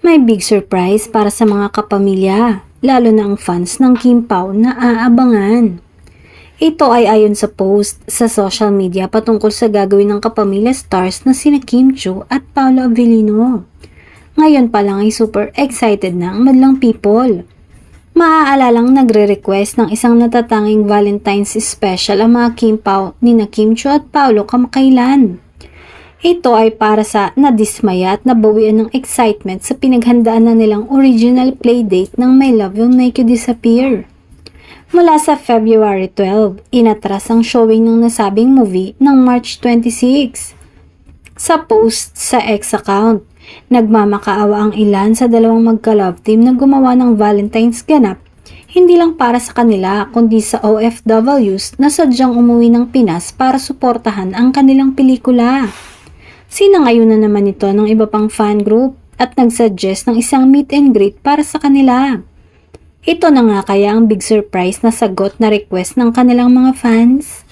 May big surprise para sa mga kapamilya, lalo na ang fans ng Kim Pao na aabangan. Ito ay ayon sa post sa social media patungkol sa gagawin ng kapamilya stars na sina Kim Chiu at Paolo Avellino. Ngayon pa lang ay super excited na ang madlang people. Maaalalang nagre-request ng isang natatanging Valentine's special ang mga Kim Pao ni Kim Chiu at Paolo kamakailan. Ito ay para sa nadismaya at nabawian ng excitement sa pinaghandaan na nilang original playdate ng My Love Will Make You Disappear. Mula sa February 12, inatras ang showing ng nasabing movie ng March 26. Sa post sa X account, nagmamakaawa ang ilan sa dalawang magka-love team na gumawa ng Valentine's ganap, hindi lang para sa kanila kundi sa OFWs na sadyang umuwi ng Pinas para suportahan ang kanilang pelikula. Sinangayon na naman ito ng iba pang fan group at nagsuggest ng isang meet and greet para sa kanila. Ito na nga kaya ang big surprise na sagot na request ng kanilang mga fans?